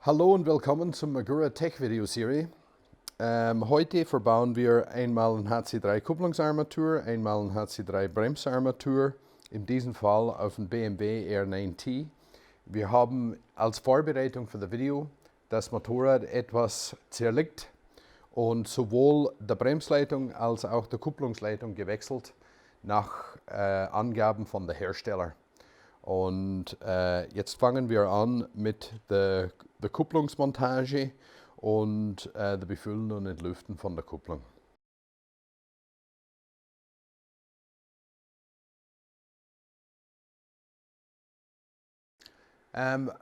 Hallo und willkommen zum MAGURA Tech Videoserie. Heute verbauen wir einmal ein HC3 Kupplungsarmatur, einmal ein HC3 Bremsarmatur, in diesem Fall auf dem BMW R9T. Wir haben als Vorbereitung für das Video das Motorrad etwas zerlegt und sowohl die Bremsleitung als auch die Kupplungsleitung gewechselt nach Angaben von der Hersteller. Und jetzt fangen wir an mit der Kupplungsmontage und der Befüllen und Entlüften von der Kupplung.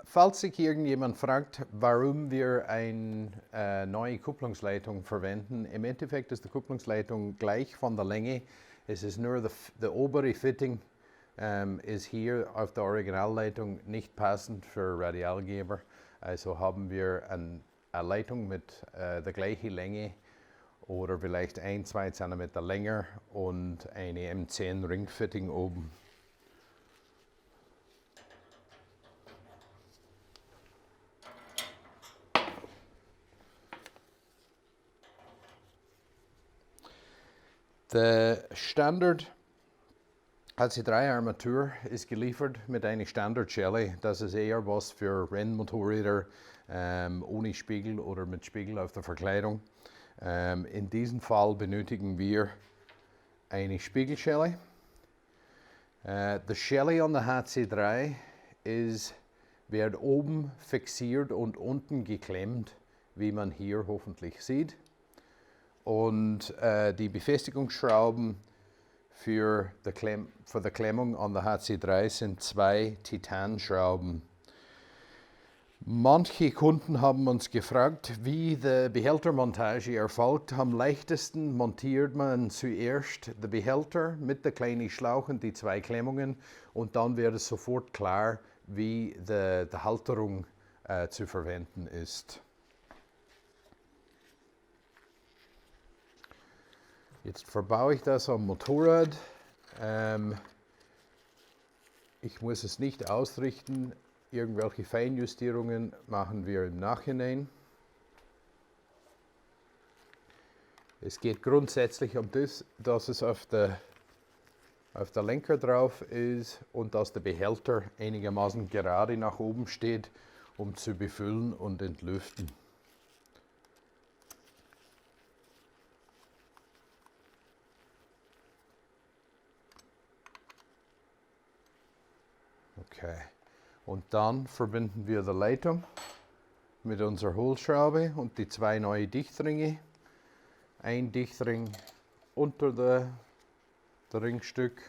Falls sich irgendjemand fragt, warum wir eine neue Kupplungsleitung verwenden, im Endeffekt ist die Kupplungsleitung gleich von der Länge. Es ist nur der obere Fitting ist hier auf der Originalleitung nicht passend für Radialgeber. Also haben wir eine Leitung mit der gleichen Länge oder vielleicht 1-2 cm länger und eine M10 Ringfitting oben. Der Standard HC3-Armatur ist geliefert mit einer Standardschelle. Das ist eher was für Rennmotorräder ohne Spiegel oder mit Spiegel auf der Verkleidung. In diesem Fall benötigen wir eine Spiegelschelle. Die Schelle an der HC3 wird oben fixiert und unten geklemmt, wie man hier hoffentlich sieht. Und die Befestigungsschrauben für die Klemmung an der HC3 sind 2 Titanschrauben. Manche Kunden haben uns gefragt, wie die Behältermontage erfolgt. Am leichtesten montiert man zuerst den Behälter mit der kleinen Schlauch und die 2 Klemmungen und dann wird es sofort klar, wie die Halterung zu verwenden ist. Jetzt verbaue ich das am Motorrad. Ich muss es nicht ausrichten. Irgendwelche Feinjustierungen machen wir im Nachhinein. Es geht grundsätzlich um das, dass es auf der Lenker drauf ist und dass der Behälter einigermaßen gerade nach oben steht, um zu befüllen und entlüften. Okay. Und dann verbinden wir die Leitung mit unserer Hohlschraube und die 2 neuen Dichtringe. Ein Dichtring unter das Ringstück,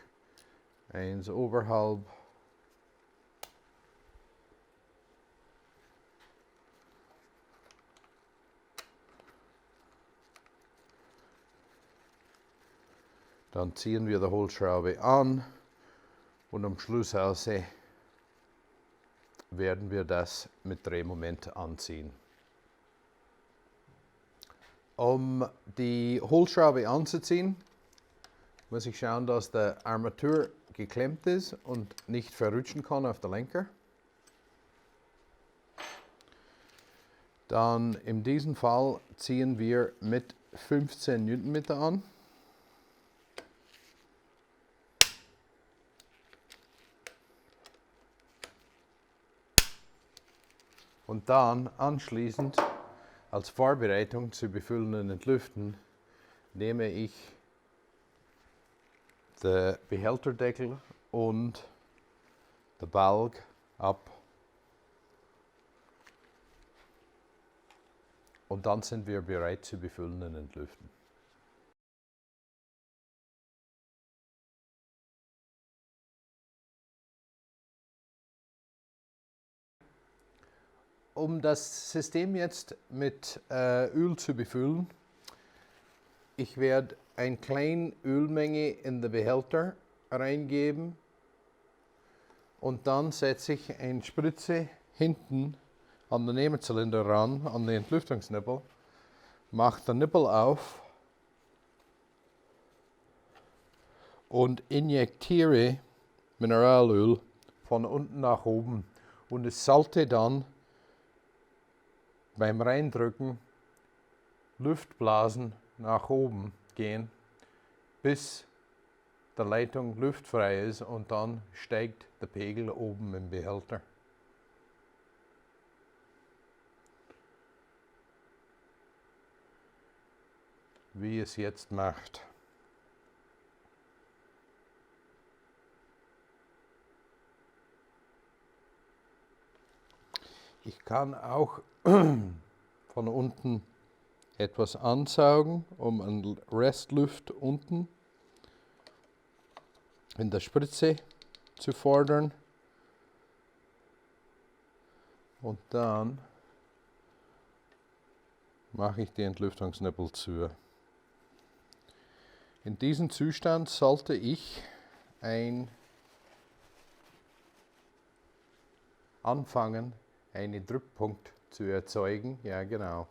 eins oberhalb. Dann ziehen wir die Hohlschraube an und am Schluss werden wir das mit Drehmoment anziehen. Um die Hohlschraube anzuziehen, muss ich schauen, dass der Armatur geklemmt ist und nicht verrutschen kann auf der Lenker. Dann in diesem Fall ziehen wir mit 15 Newtonmeter an. Und dann anschließend als Vorbereitung zu befüllen und entlüften nehme ich den Behälterdeckel und den Balg ab. Und dann sind wir bereit zu befüllen und entlüften. Um das System jetzt mit Öl zu befüllen, ich werde eine kleine Ölmenge in den Behälter reingeben und dann setze ich eine Spritze hinten an den Nebenzylinder ran, an den Entlüftungsnippel, mache den Nippel auf und injektiere Mineralöl von unten nach oben und es sollte dann beim Reindrücken Luftblasen nach oben gehen, bis die Leitung luftfrei ist und dann steigt der Pegel oben im Behälter. Wie es jetzt macht. Ich kann auch von unten etwas ansaugen, um einen Restluft unten in der Spritze zu fordern. Und dann mache ich die Entlüftungsnippel zu. In diesem Zustand sollte ich anfangen, einen Druckpunkt zu erzeugen. Ja, genau.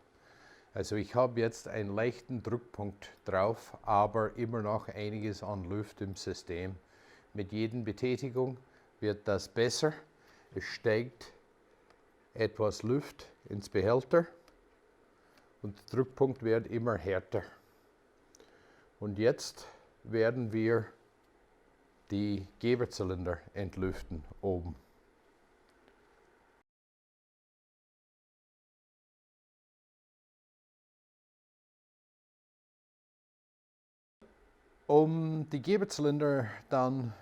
Also ich habe jetzt einen leichten Druckpunkt drauf, aber immer noch einiges an Luft im System. Mit jeder Betätigung wird das besser. Es steigt etwas Luft ins Behälter und der Druckpunkt wird immer härter. Und jetzt werden wir die Geberzylinder entlüften oben. Um die Geberzylinder dann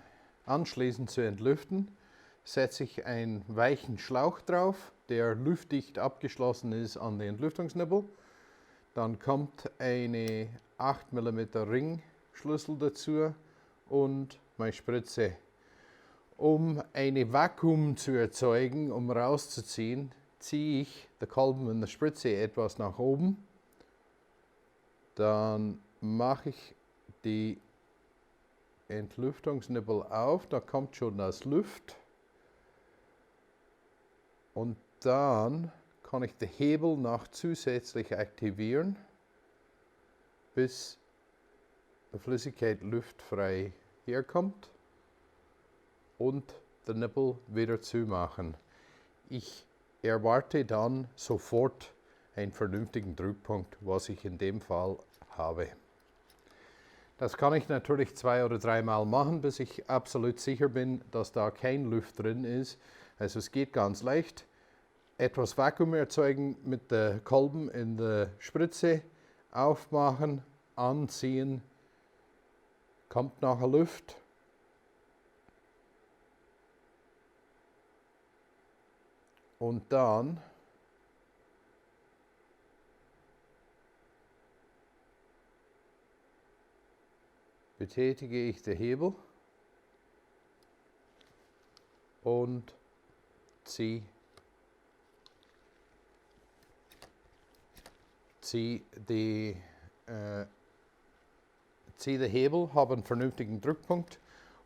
anschließend zu entlüften, setze ich einen weichen Schlauch drauf, der luftdicht abgeschlossen ist an den Entlüftungsnippel. Dann kommt eine 8 mm Ringschlüssel dazu und meine Spritze. Um ein Vakuum zu erzeugen, um rauszuziehen, ziehe ich den Kolben in der Spritze etwas nach oben. Dann mache ich die Entlüftungsnippel auf, da kommt schon das Luft. Und dann kann ich den Hebel noch zusätzlich aktivieren, bis die Flüssigkeit luftfrei herkommt und den Nippel wieder zumachen. Ich erwarte dann sofort einen vernünftigen Druckpunkt, was ich in dem Fall habe. Das kann ich natürlich 2- oder 3-mal machen, bis ich absolut sicher bin, dass da kein Luft drin ist. Also es geht ganz leicht. Etwas Vakuum erzeugen mit der Kolben in der Spritze, aufmachen, anziehen, kommt nachher Luft. Und dann betätige ich den Hebel und ziehe den Hebel, habe einen vernünftigen Druckpunkt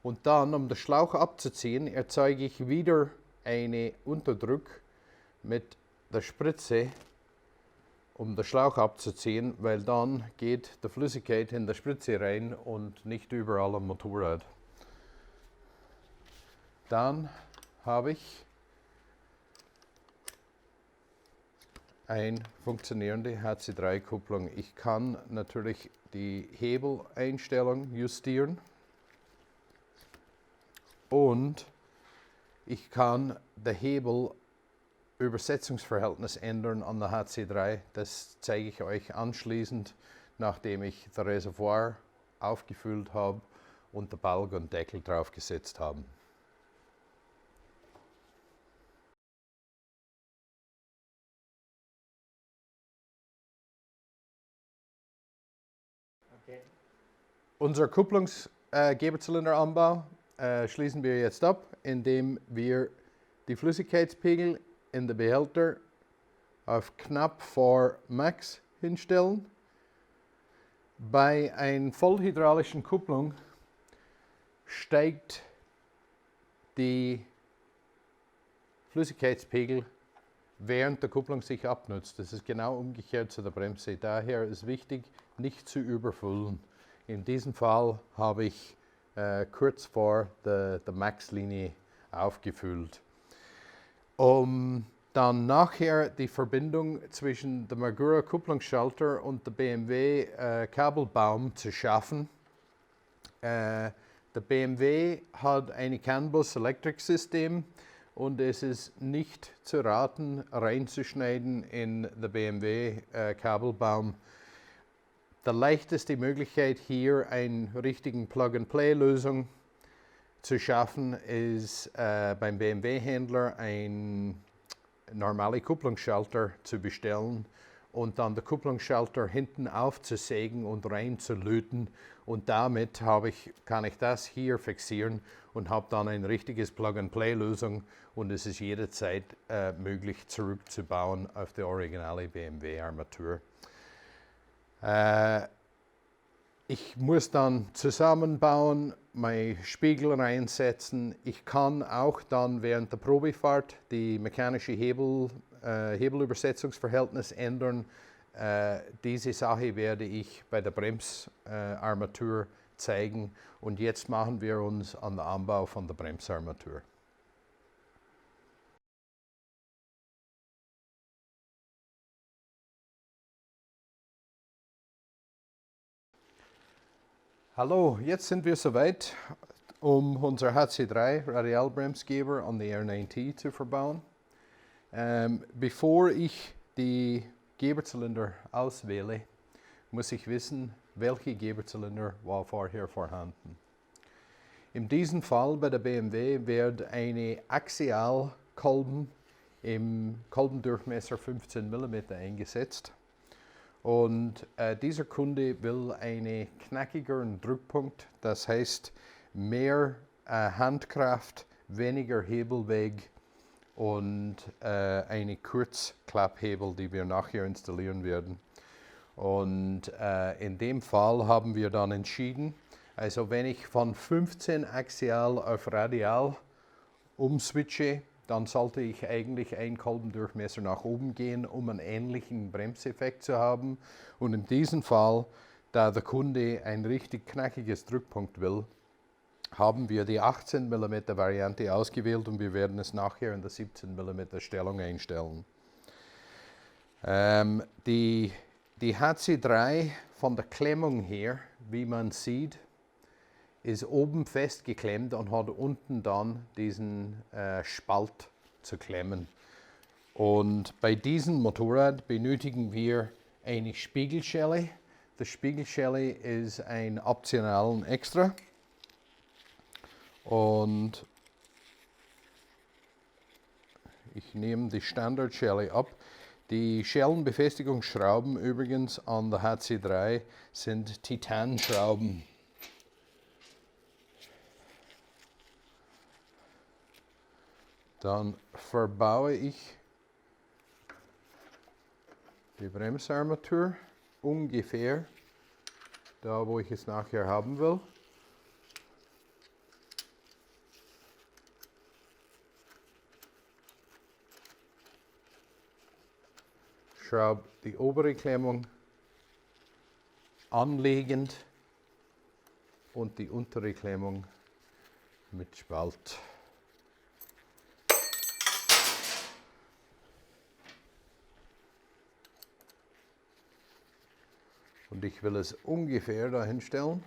und dann, um den Schlauch abzuziehen, erzeuge ich wieder einen Unterdruck mit der Spritze, um den Schlauch abzuziehen, weil dann geht die Flüssigkeit in der Spritze rein und nicht überall am Motorrad. Dann habe ich eine funktionierende HC3-Kupplung. Ich kann natürlich die Hebeleinstellung justieren und ich kann den Hebel-Übersetzungsverhältnis ändern an der HC3. Das zeige ich euch anschließend, nachdem ich das Reservoir aufgefüllt habe und den Balg und Deckel drauf gesetzt habe. Okay. Unser Kupplungs-Geberzylinderanbau schließen wir jetzt ab, indem wir die Flüssigkeitspegel in den Behälter auf knapp vor Max hinstellen. Bei einer vollhydraulischen Kupplung steigt die Flüssigkeitspegel während der Kupplung sich abnutzt. Das ist genau umgekehrt zu der Bremse. Daher ist wichtig, nicht zu überfüllen. In diesem Fall habe ich kurz vor der Max-Linie aufgefüllt. Um Dann nachher die Verbindung zwischen dem MAGURA Kupplungsschalter und dem BMW Kabelbaum zu schaffen. Der BMW hat ein CAN-Bus Electric System und es ist nicht zu raten, reinzuschneiden in den BMW Kabelbaum. Die leichteste Möglichkeit hier eine richtigen Plug-and-Play-Lösung zu schaffen ist beim BMW-Händler ein normale Kupplungsschalter zu bestellen und dann den Kupplungsschalter hinten aufzusägen und reinzulöten und damit kann ich das hier fixieren und habe dann ein richtiges Plug-and-Play-Lösung und es ist jederzeit möglich zurückzubauen auf die originale BMW-Armatur. Ich muss dann zusammenbauen, meine Spiegel reinsetzen. Ich kann auch dann während der Probefahrt die mechanische Hebelübersetzungsverhältnis ändern. Diese Sache werde ich bei der Bremsarmatur zeigen und jetzt machen wir uns an den Anbau von der Bremsarmatur. Hallo, jetzt sind wir soweit, um unser HC3 Radialbremsgeber an die R9T zu verbauen. Bevor ich die Geberzylinder auswähle, muss ich wissen, welche Geberzylinder war vorher vorhanden. In diesem Fall bei der BMW wird eine Axialkolben im Kolbendurchmesser 15 mm eingesetzt. Und dieser Kunde will einen knackigeren Druckpunkt, das heißt mehr Handkraft, weniger Hebelweg und eine Kurzklapphebel, die wir nachher installieren werden. Und in dem Fall haben wir dann entschieden, also wenn ich von 15 Axial auf Radial umswitche, dann sollte ich eigentlich einen Kolbendurchmesser nach oben gehen, um einen ähnlichen Bremseffekt zu haben. Und in diesem Fall, da der Kunde ein richtig knackiges Druckpunkt will, haben wir die 18 mm Variante ausgewählt und wir werden es nachher in der 17 mm Stellung einstellen. Die HC3 von der Klemmung her, wie man sieht, ist oben festgeklemmt und hat unten dann diesen Spalt zu klemmen. Und bei diesem Motorrad benötigen wir eine Spiegelschelle. Die Spiegelschelle ist ein optionalen Extra. Und ich nehme die Standardschelle ab. Die Schellenbefestigungsschrauben übrigens an der HC3 sind Titanschrauben. Dann verbaue ich die Bremsarmatur ungefähr da, wo ich es nachher haben will. Schraube die obere Klemmung anlegend und die untere Klemmung mit Spalt. Und ich will es ungefähr dahin stellen,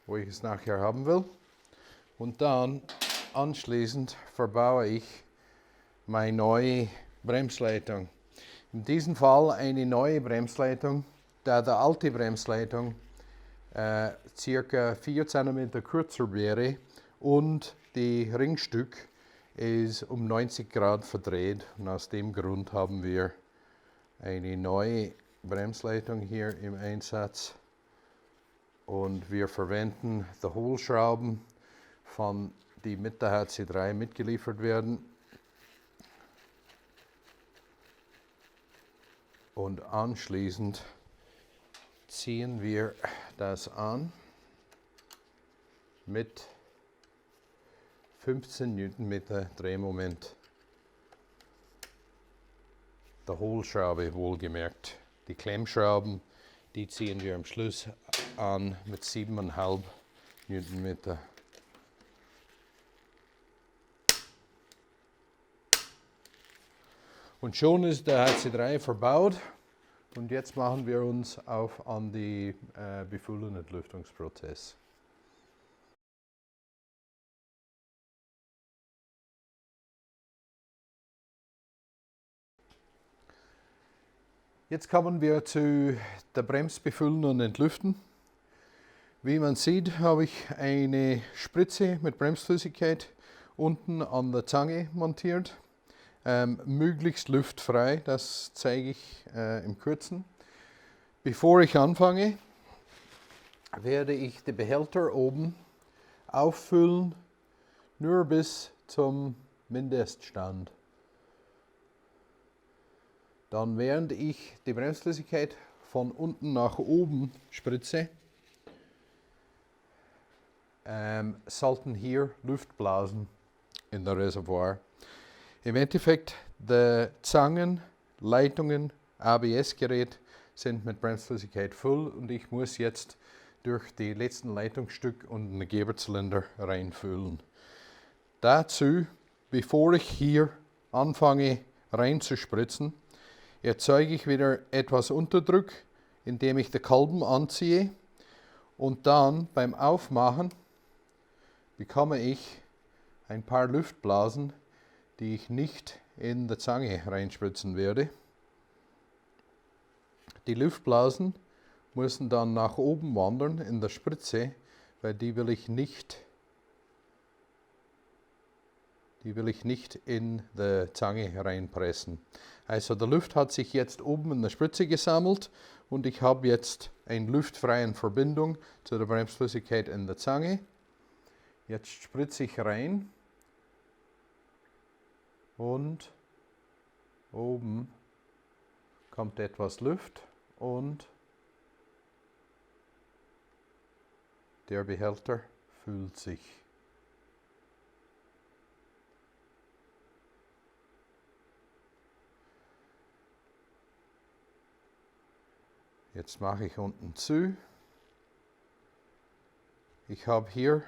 wo ich es nachher haben will. Und dann anschließend verbaue ich meine neue Bremsleitung. In diesem Fall eine neue Bremsleitung, da die alte Bremsleitung ca. 4 cm kürzer wäre und die Ringstück ist um 90 Grad verdreht. Und aus dem Grund haben wir eine neue Bremsleitung hier im Einsatz und wir verwenden die Hohlschrauben, die mit der HC3 mitgeliefert werden. Und anschließend ziehen wir das an mit 15 Newtonmeter Drehmoment. Der Hohlschraube wohlgemerkt. Die Klemmschrauben, die ziehen wir am Schluss an mit 7,5 Newtonmeter. Und schon ist der HC3 verbaut und jetzt machen wir uns auf an die Befüll- und Entlüftungsprozess. Jetzt kommen wir zu der Bremsbefüllen und Entlüften. Wie man sieht, habe ich eine Spritze mit Bremsflüssigkeit unten an der Zange montiert. Möglichst luftfrei, das zeige ich im Kurzen. Bevor ich anfange, werde ich den Behälter oben auffüllen, nur bis zum Mindeststand. Dann, während ich die Bremsflüssigkeit von unten nach oben spritze, sollten hier Luftblasen in der Reservoir. Im Endeffekt, die Zangen, Leitungen, ABS-Gerät sind mit Bremsflüssigkeit voll und ich muss jetzt durch die letzten Leitungsstück und einen Geberzylinder reinfüllen. Dazu, bevor ich hier anfange reinzuspritzen, erzeuge ich wieder etwas Unterdruck, indem ich den Kolben anziehe und dann beim Aufmachen bekomme ich ein paar Luftblasen, die ich nicht in die Zange reinspritzen werde. Die Luftblasen müssen dann nach oben wandern in der Spritze, weil die will ich nicht in die Zange reinpressen. Also der Luft hat sich jetzt oben in der Spritze gesammelt und ich habe jetzt eine luftfreie Verbindung zu der Bremsflüssigkeit in der Zange. Jetzt spritze ich rein und oben kommt etwas Luft und der Behälter füllt sich. Jetzt mache ich unten zu. Ich habe hier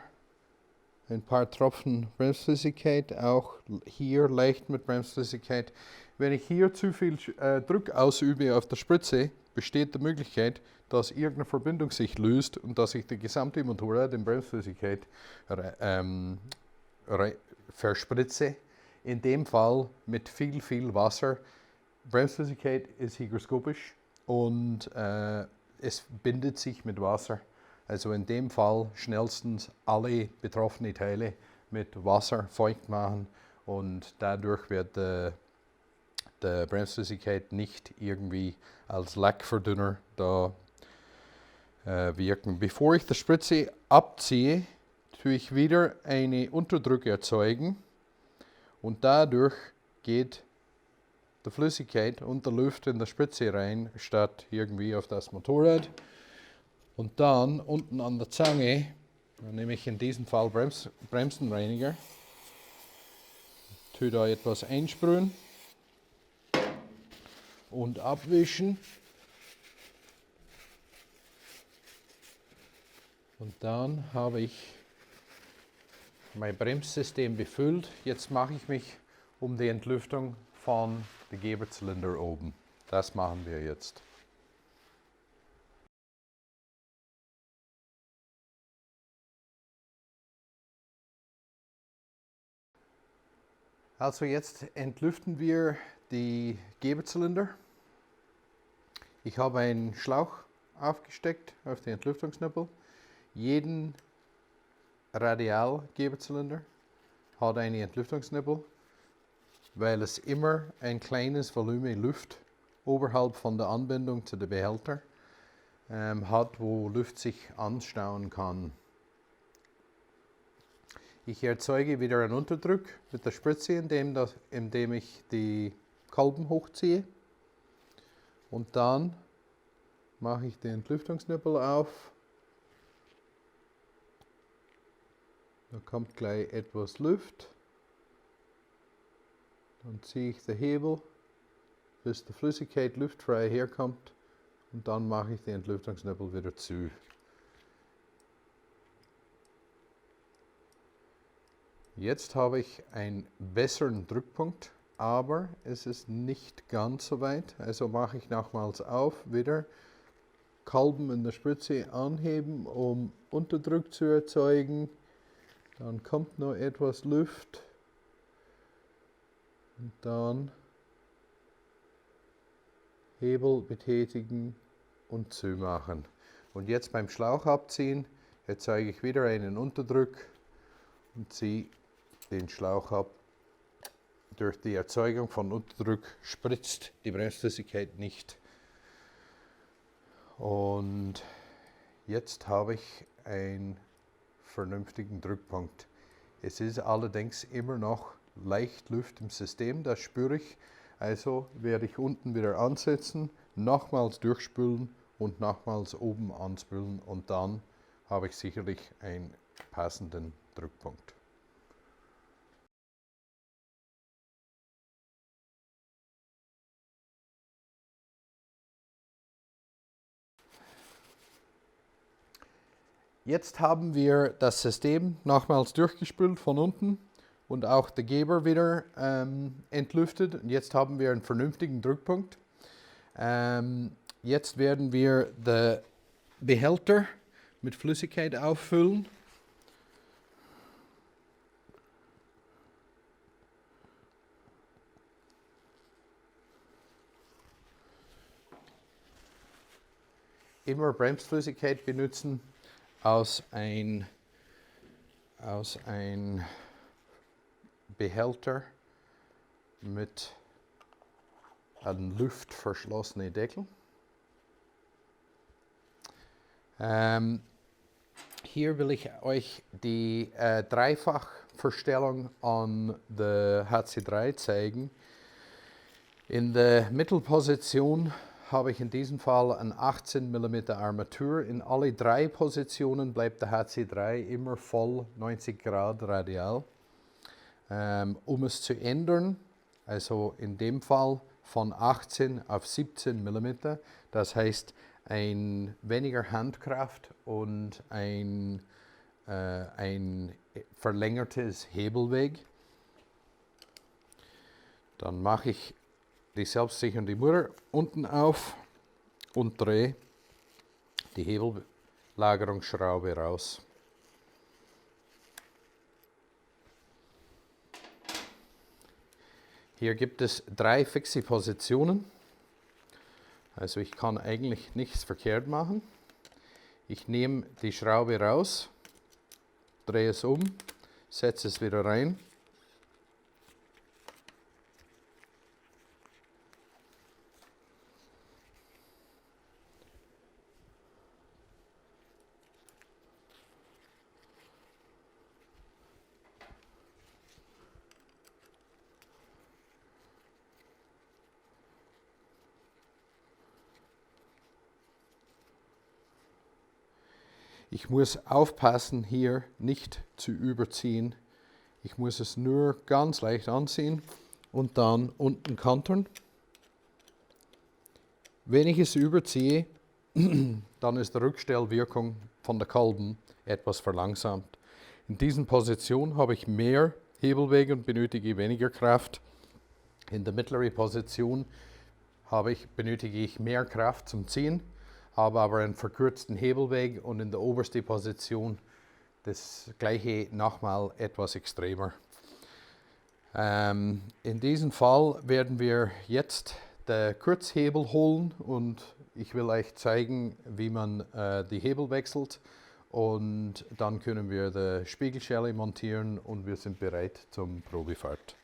ein paar Tropfen Bremsflüssigkeit, auch hier leicht mit Bremsflüssigkeit. Wenn ich hier zu viel Druck ausübe auf der Spritze, besteht die Möglichkeit, dass irgendeine Verbindung sich löst und dass ich die gesamte Motorrad in Bremsflüssigkeit verspritze. In dem Fall mit viel Wasser. Bremsflüssigkeit ist hygroskopisch und es bindet sich mit Wasser. Also in dem Fall schnellstens alle betroffenen Teile mit Wasser feucht machen und dadurch wird die Bremsflüssigkeit nicht irgendwie als Lackverdünner da wirken. Bevor ich die Spritze abziehe, tue ich wieder einen Unterdruck erzeugen und dadurch geht die Flüssigkeit und die Luft in der Spritze rein, statt irgendwie auf das Motorrad. Und dann unten an der Zange, nehme ich in diesem Fall Bremsenreiniger, tue da etwas einsprühen und abwischen. Und dann habe ich mein Bremssystem befüllt. Jetzt mache ich mich um die Entlüftung von dem Geberzylinder oben. Das machen wir jetzt. Also jetzt entlüften wir die Geberzylinder. Ich habe einen Schlauch aufgesteckt auf den Entlüftungsnippel. Jeden Radialgeberzylinder hat einen Entlüftungsnippel, weil es immer ein kleines Volumen Luft oberhalb von der Anbindung zu dem Behälter hat, wo Luft sich anstauen kann. Ich erzeuge wieder einen Unterdruck mit der Spritze, indem ich die Kolben hochziehe. Und dann mache ich den Entlüftungsnippel auf. Da kommt gleich etwas Luft. Dann ziehe ich den Hebel, bis die Flüssigkeit luftfrei herkommt. Und dann mache ich den Entlüftungsnippel wieder zu. Jetzt habe ich einen besseren Druckpunkt aber es ist nicht ganz so weit. Also mache ich nochmals auf, wieder Kolben in der Spitze anheben, um Unterdruck zu erzeugen. Dann kommt noch etwas Luft und dann Hebel betätigen und zumachen. Und jetzt beim Schlauch abziehen, erzeuge ich wieder einen Unterdruck und ziehe den Schlauch ab. Durch die Erzeugung von Unterdruck spritzt die Bremsflüssigkeit nicht. Und jetzt habe ich einen vernünftigen Druckpunkt. Es ist allerdings immer noch leicht Luft im System, das spüre ich. Also werde ich unten wieder ansetzen, nochmals durchspülen und nochmals oben anspülen und dann habe ich sicherlich einen passenden Druckpunkt. Jetzt haben wir das System nochmals durchgespült von unten und auch der Geber wieder entlüftet. Und jetzt haben wir einen vernünftigen Druckpunkt. Jetzt werden wir den Behälter mit Flüssigkeit auffüllen. Immer Bremsflüssigkeit benutzen aus ein Behälter mit einem luftverschlossenen Deckel. Hier will ich euch die Dreifachverstellung an der HC3 zeigen. In der Mittelposition habe ich in diesem Fall eine 18 mm Armatur. In alle drei Positionen bleibt der HC3 immer voll 90 Grad radial. Um es zu ändern, also in dem Fall von 18 auf 17 mm, das heißt ein weniger Handkraft und ein verlängertes Hebelweg. Dann mache ich die selbstsichernde Mutter unten auf und drehe die Hebellagerungsschraube raus. Hier gibt es 3 fixe Positionen, also ich kann eigentlich nichts verkehrt machen. Ich nehme die Schraube raus, drehe es um, setze es wieder rein. Ich muss aufpassen, hier nicht zu überziehen. Ich muss es nur ganz leicht anziehen und dann unten kantern. Wenn ich es überziehe, dann ist die Rückstellwirkung von der Kolben etwas verlangsamt. In diesen Positionen habe ich mehr Hebelweg und benötige weniger Kraft. In der mittleren Position benötige ich mehr Kraft zum Ziehen, habe aber einen verkürzten Hebelweg und in der obersten Position das gleiche nochmal etwas extremer. In diesem Fall werden wir jetzt den Kurzhebel holen und ich will euch zeigen, wie man die Hebel wechselt und dann können wir die Spiegelschelle montieren und wir sind bereit zum Probefahrt.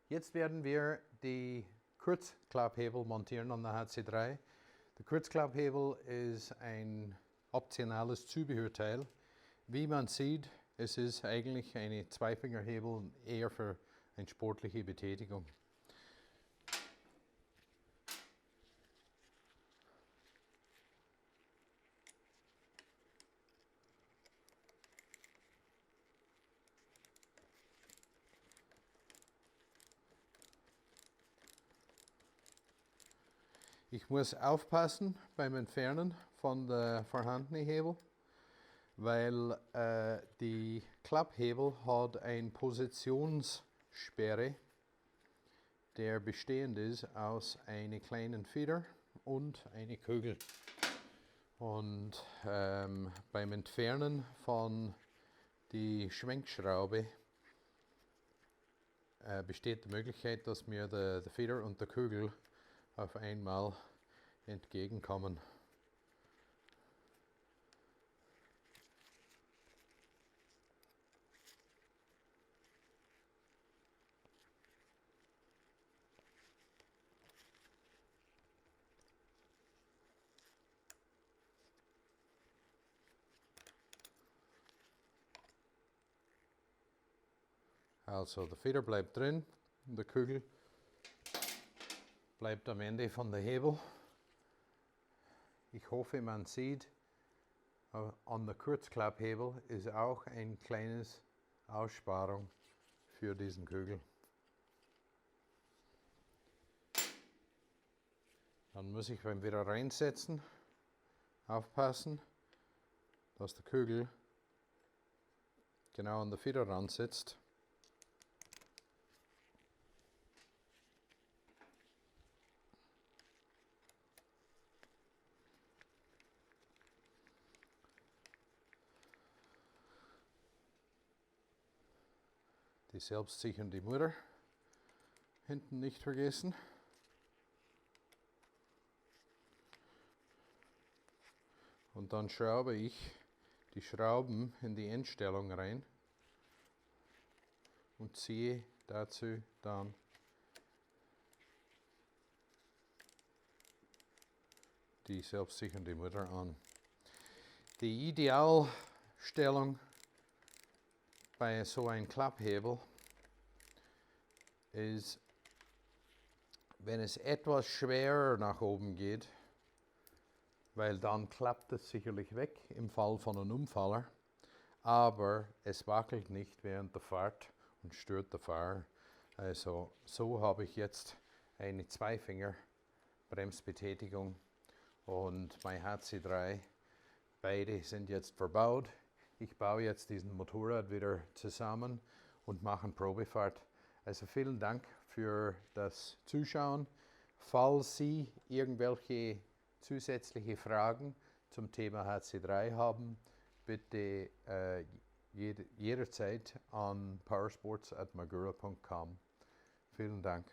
Jetzt werden wir die Kurzklaphebel montieren an der HC3. Der Kurzklaphebel ist ein optionales Zubehörteil. Wie man sieht, es ist eigentlich eine Zweifingerhebel, eher für eine sportliche Betätigung. Ich muss aufpassen beim Entfernen von der vorhandenen Hebel, weil die Klapphebel hat eine Positionssperre, der bestehend ist aus einer kleinen Feder und einer Kugel. Und beim Entfernen von die Schwenkschraube besteht die Möglichkeit, dass mir der Feder und der Kugel auf einmal entgegenkommen. Also der Feder bleibt drin, und der Kugel bleibt am Ende von der Hebel. Ich hoffe, man sieht, an der Kurzklapphebel ist auch ein kleines Aussparung für diesen Kugel. Dann muss ich beim wieder reinsetzen aufpassen, dass der Kugel genau an der Feder ransetzt. Die selbstsichernde Mutter hinten nicht vergessen. Und dann schraube ich die Schrauben in die Endstellung rein und ziehe dazu dann die selbstsichernde Mutter an. Die Idealstellung bei so einem Klapphebel ist, wenn es etwas schwerer nach oben geht, weil dann klappt es sicherlich weg im Fall von einem Unfall, aber es wackelt nicht während der Fahrt und stört der Fahrer. Also so habe ich jetzt eine Zweifinger-Bremsbetätigung und mein HC3. Beide sind jetzt verbaut. Ich baue jetzt diesen Motorrad wieder zusammen und mache eine Probefahrt. Also vielen Dank für das Zuschauen. Falls Sie irgendwelche zusätzliche Fragen zum Thema HC3 haben, bitte jederzeit an powersports@magura.com. Vielen Dank.